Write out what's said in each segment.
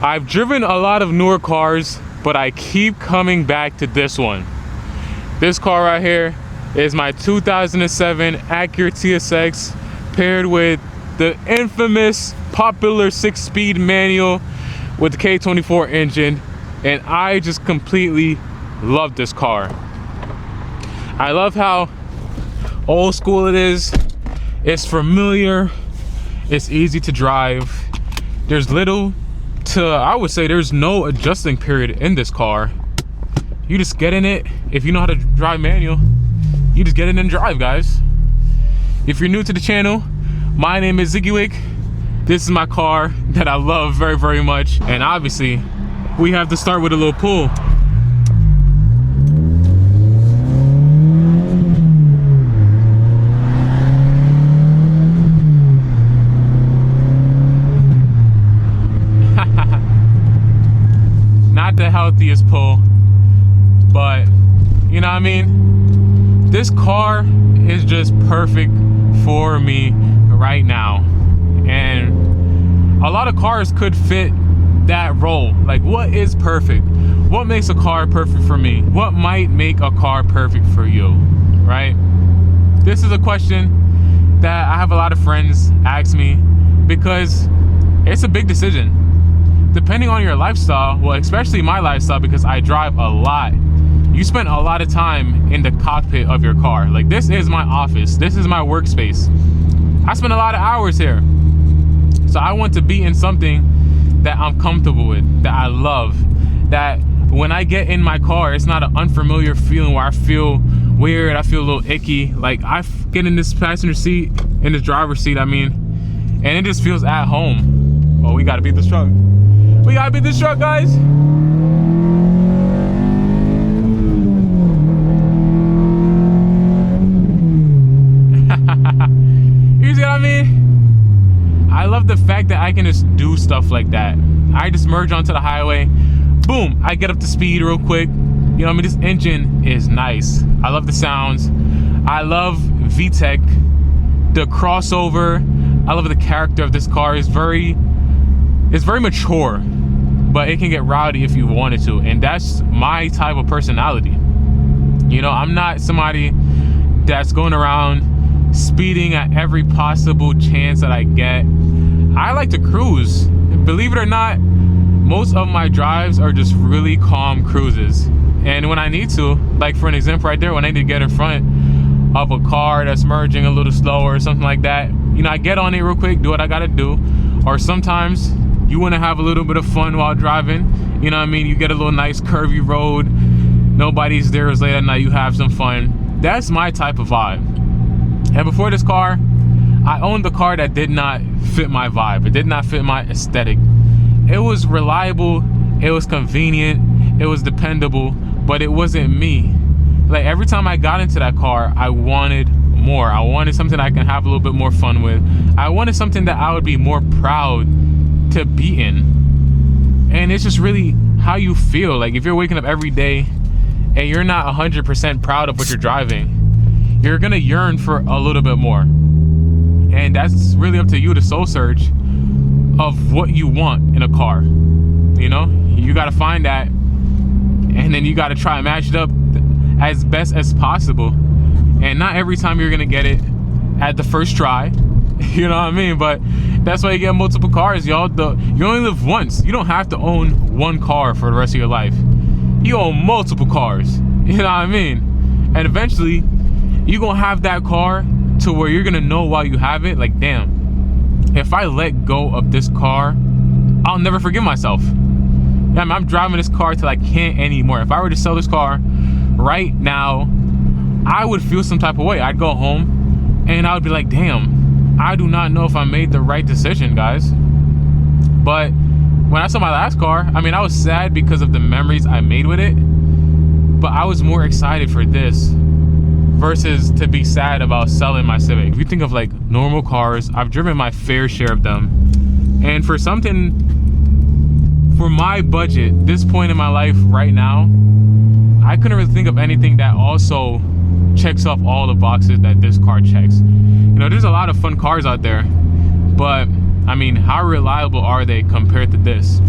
I've driven a lot of newer cars, but I keep coming back to this one. This car right here is my 2007 Acura TSX paired with the infamous popular 6-speed manual with the K24 engine, and I just completely love this car. I love how old school it is. It's familiar, it's easy to drive. There's little to, I would say there's no adjusting period in this car. You just get in it. If you know how to drive manual, you just get in and drive, guys. If you're new to the channel, my name is Ziggywick. This is my car that I love very, very much. And obviously, we have to start with a little pull. Not the healthiest pull, but you know what I mean? This car is just perfect for me right now. And a lot of cars could fit that role. Like, what is perfect? What makes a car perfect for me? What might make a car perfect for you, right? This is a question that I have a lot of friends ask me because it's a big decision. Depending on your lifestyle, well, especially my lifestyle, because I drive a lot, you spend a lot of time in the cockpit of your car. Like, this is my office, this is my workspace. I spend a lot of hours here. So I want to be in something that I'm comfortable with, that I love, that when I get in my car, it's not an unfamiliar feeling where I feel weird, I feel a little icky. Like, I get in this passenger seat, in this driver's seat, I mean, and it just feels at home. Oh, we gotta beat this truck. We gotta beat this truck, guys. You see what I mean? I love the fact that I can just do stuff like that. I just merge onto the highway. Boom, I get up to speed real quick. You know what I mean? This engine is nice. I love the sounds. I love VTEC. The crossover. I love the character of this car. It's very mature, but it can get rowdy if you wanted to, and that's my type of personality. You know, I'm not somebody that's going around speeding at every possible chance that I get. I like to cruise. Believe it or not, most of my drives are just really calm cruises, and when I need to, like for an example right there, when I need to get in front of a car that's merging a little slower or something like that, you know, I get on it real quick, do what I gotta do. Or sometimes you want to have a little bit of fun while driving. You know what I mean? You get a little nice curvy road. Nobody's there. It's late at night. You have some fun. That's my type of vibe. And before this car, I owned a car that did not fit my vibe. It did not fit my aesthetic. It was reliable. It was convenient. It was dependable. But it wasn't me. Like, every time I got into that car, I wanted more. I wanted something I can have a little bit more fun with. I wanted something that I would be more proud to be in. And it's just really how you feel. Like, if you're waking up every day and you're not 100% proud of what you're driving, you're gonna yearn for a little bit more. And that's really up to you to soul search of what you want in a car. You know, you gotta find that, and then you gotta try and match it up as best as possible. And not every time you're gonna get it at the first try. You know what I mean? But that's why you get multiple cars, y'all. You only live once. You don't have to own one car for the rest of your life. You own multiple cars. You know what I mean? And eventually, you're gonna have that car to where you're gonna know while you have it, like, damn, if I let go of this car, I'll never forgive myself. Yeah, I'm driving this car till I can't anymore. If I were to sell this car right now, I would feel some type of way. I'd go home and I would be like, damn, I do not know if I made the right decision, guys. But when I saw my last car, I mean, I was sad because of the memories I made with it, but I was more excited for this versus to be sad about selling my Civic. If you think of like normal cars, I've driven my fair share of them, and for something, for my budget, this point in my life right now, I couldn't really think of anything that also checks off all the boxes that this car checks. You know, there's a lot of fun cars out there, but I mean, how reliable are they compared to this?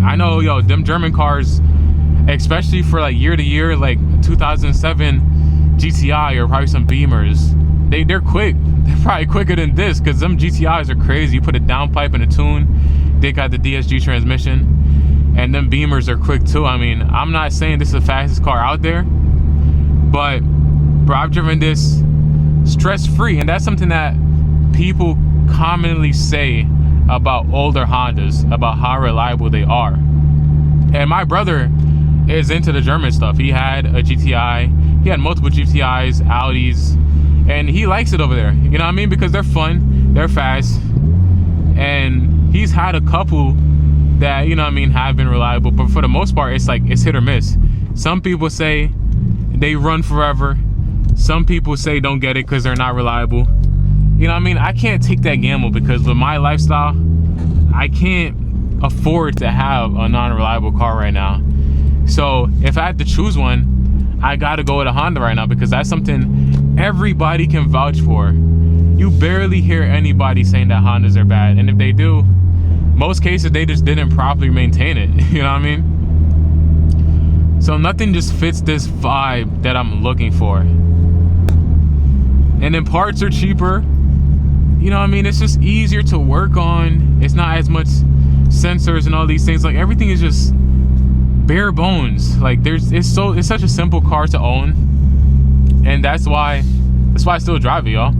I know, yo, them German cars, especially for like year to year, like 2007 GTI or probably some Beamers, they're quick. They're probably quicker than this, because them GTIs are crazy. You put a downpipe in a tune, they got the DSG transmission, and them Beamers are quick too. I mean, I'm not saying this is the fastest car out there, but bro, I've driven this stress-free, and that's something that people commonly say about older Hondas, about how reliable they are. And my brother is into the German stuff. He had a GTI, he had multiple GTIs, Audis, and he likes it over there, you know what I mean? Because they're fun, they're fast, and he's had a couple that, you know what I mean, have been reliable, but for the most part, it's like, it's hit or miss. Some people say they run forever. Some people say don't get it because they're not reliable. You know what I mean? I can't take that gamble, because with my lifestyle, I can't afford to have a non-reliable car right now. So if I had to choose one, I gotta go with a Honda right now, because that's something everybody can vouch for. You barely hear anybody saying that Hondas are bad, and if they do, most cases they just didn't properly maintain it. You know what I mean? So nothing just fits this vibe that I'm looking for. And then parts are cheaper. You know what I mean? It's just easier to work on. It's not as much sensors and all these things. Like, everything is just bare bones. Like, it's such a simple car to own, and that's why I still drive it, y'all.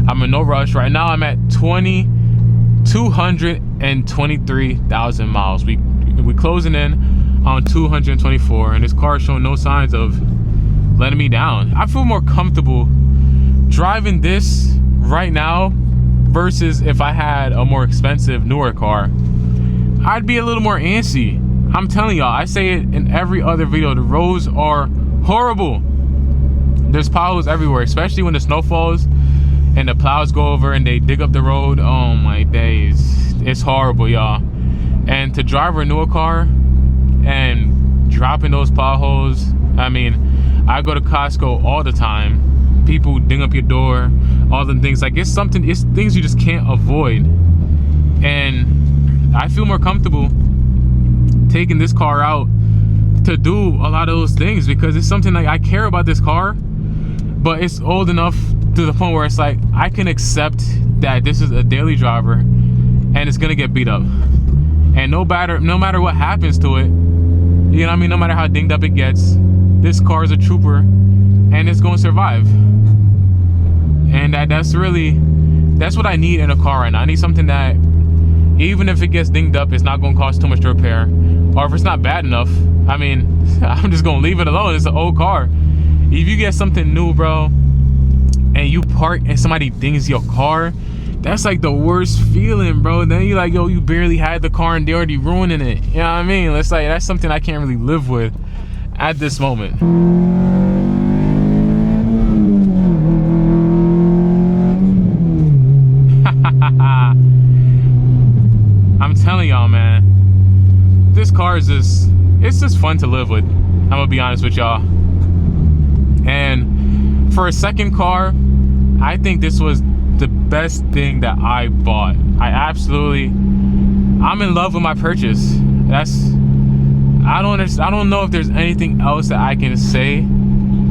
I'm in no rush. Right now I'm at 223,000 miles. We closing in on 224, and this car is showing no signs of letting me down. I feel more comfortable driving this right now versus if I had a more expensive, newer car. I'd be a little more antsy. I'm telling y'all, I say it in every other video, the roads are horrible. There's potholes everywhere, especially when the snow falls and the plows go over and they dig up the road. Oh my days, it's horrible, y'all. And to drive a newer car and drop in those potholes, I mean, I go to Costco all the time. People ding up your door, all them things. Like, it's things you just can't avoid. And I feel more comfortable taking this car out to do a lot of those things, because it's something like, I care about this car, but it's old enough to the point where it's like, I can accept that this is a daily driver and it's gonna get beat up. And no matter what happens to it, you know what I mean, no matter how dinged up it gets, this car is a trooper and it's gonna survive. And that's what I need in a car right now. I need something that, even if it gets dinged up, it's not gonna cost too much to repair. Or if it's not bad enough, I mean, I'm just gonna leave it alone. It's an old car. If you get something new, bro, and you park and somebody dings your car, that's like the worst feeling, bro. Then you're like, yo, you barely had the car and they're already ruining it. You know what I mean? It's like, that's something I can't really live with at this moment. I'm telling y'all, man, this car is it's just fun to live with. I'm gonna be honest with y'all. And for a second car, I think this was the best thing that I bought. I'm in love with my purchase. I don't know if there's anything else that I can say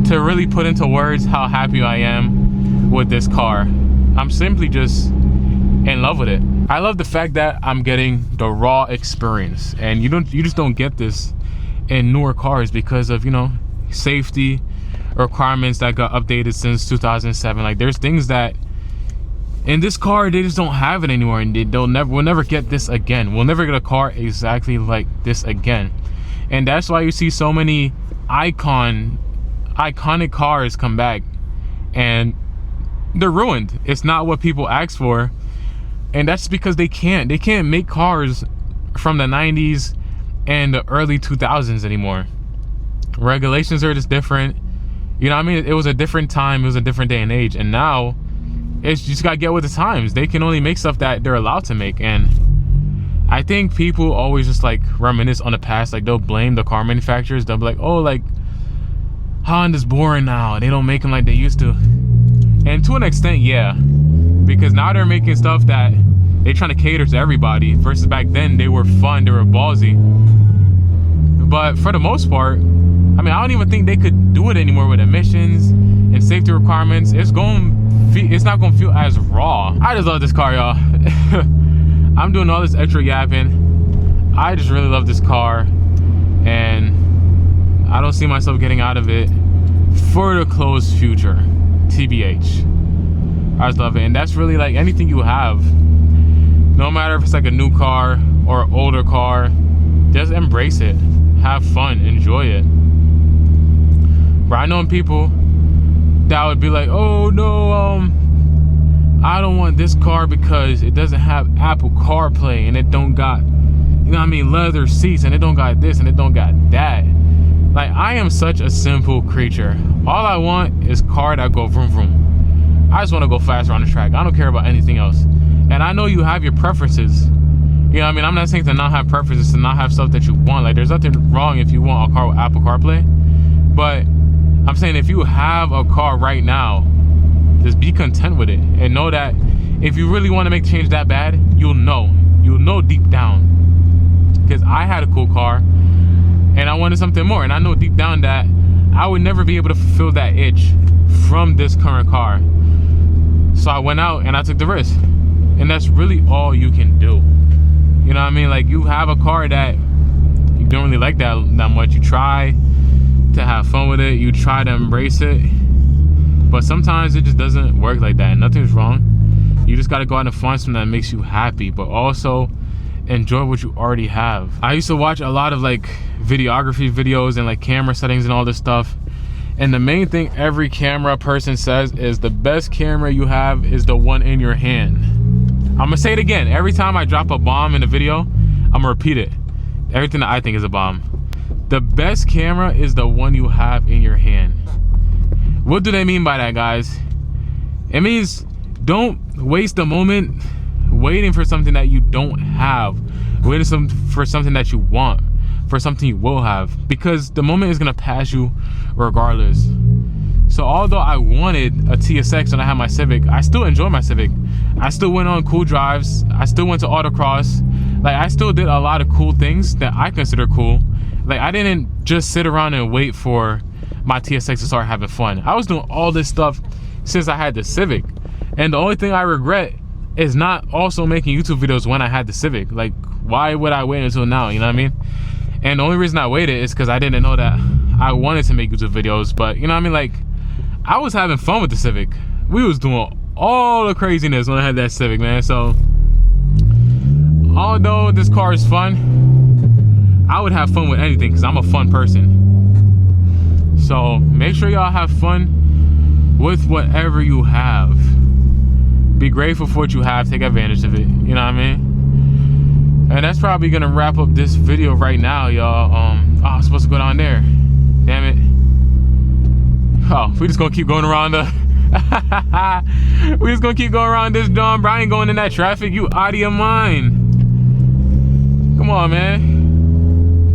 to really put into words how happy I am with this car. I'm simply just in love with it. I love the fact that I'm getting the raw experience, and you just don't get this in newer cars because of, you know, safety requirements that got updated since 2007. Like, there's things that in this car they just don't have it anymore, and we'll never get this again. We'll never get a car exactly like this again. And that's why you see so many iconic cars come back and they're ruined. It's not what people ask for, and that's because they can't make cars from the 90s and the early 2000s anymore. Regulations are just different, you know what I mean? It was a different time, it was a different day and age, and now it's just gotta get with the times. They can only make stuff that they're allowed to make. And I think people always just like reminisce on the past. Like, they'll blame the car manufacturers. They'll be like, oh, like, Honda's boring now, they don't make them like they used to. And to an extent, yeah, because now they're making stuff that They trying to cater to everybody versus back then they were fun, they were ballsy. But for the most part, I mean, I don't even think they could do it anymore with emissions and safety requirements. It's not gonna feel as raw. I just love this car, y'all. I'm doing all this extra yapping. I just really love this car, and I don't see myself getting out of it for the close future, TBH. I just love it, and that's really like anything you have. No matter if it's like a new car or an older car, just embrace it. Have fun, enjoy it. But I know people that would be like, oh no, I don't want this car because it doesn't have Apple CarPlay and it don't got, you know what I mean, leather seats, and it don't got this and it don't got that. Like, I am such a simple creature. All I want is car that go vroom vroom. I just want to go faster on the track. I don't care about anything else. And I know you have your preferences. You know what I mean? I'm not saying to not have preferences, to not have stuff that you want. Like, there's nothing wrong if you want a car with Apple CarPlay. But I'm saying if you have a car right now, just be content with it. And know that if you really want to make change that bad, you'll know. You'll know deep down. Because I had a cool car, and I wanted something more. And I know deep down that I would never be able to fulfill that itch from this current car. So I went out and I took the risk. And that's really all you can do. You know what I mean? Like, you have a car that you don't really like that much. You try to have fun with it. You try to embrace it. But sometimes it just doesn't work like that. Nothing's wrong. You just got to go out and find something that makes you happy. But also enjoy what you already have. I used to watch a lot of like videography videos and like camera settings and all this stuff. And the main thing every camera person says is the best camera you have is the one in your hand. I'm gonna say it again. Every time I drop a bomb in a video, I'm gonna repeat it. Everything that I think is a bomb. The best camera is the one you have in your hand. What do they mean by that, guys? It means don't waste a moment waiting for something that you don't have. Waiting for something that you want. For something you will have. Because the moment is gonna pass you regardless. So although I wanted a TSX when I had my Civic, I still enjoy my Civic. I still went on cool drives. I still went to autocross. Like, I still did a lot of cool things that I consider cool. Like, I didn't just sit around and wait for my TSX to start having fun. I was doing all this stuff since I had the Civic. And the only thing I regret is not also making YouTube videos when I had the Civic. Like, why would I wait until now? You know what I mean? And the only reason I waited is because I didn't know that I wanted to make YouTube videos. But, you know what I mean? Like, I was having fun with the Civic. We was doing all the craziness when I had that Civic, man. So, although this car is fun, I would have fun with anything because I'm a fun person. So, make sure y'all have fun with whatever you have. Be grateful for what you have. Take advantage of it. You know what I mean? And that's probably going to wrap up this video right now, y'all. Oh, I'm supposed to go down there. Damn it. Oh, we just gonna keep going around the we just gonna keep going around this dumb. Brian going in that traffic. You out of your mind. Come on, man.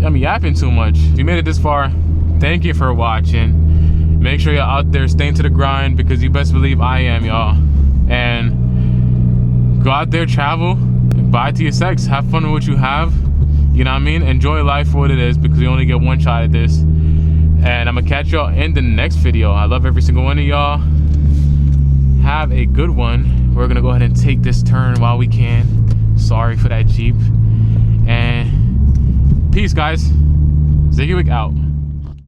I'm yapping too much. If you made it this far, thank you for watching. Make sure you're out there staying to the grind, because you best believe I am, y'all. And go out there, travel, buy TSX, have fun with what you have. You know what I mean? Enjoy life for what it is, because you only get one shot at this. And I'm gonna catch y'all in the next video. I love every single one of y'all. Have a good one. We're gonna go ahead and take this turn while we can. Sorry for that Jeep. And peace, guys. Ziggywick out.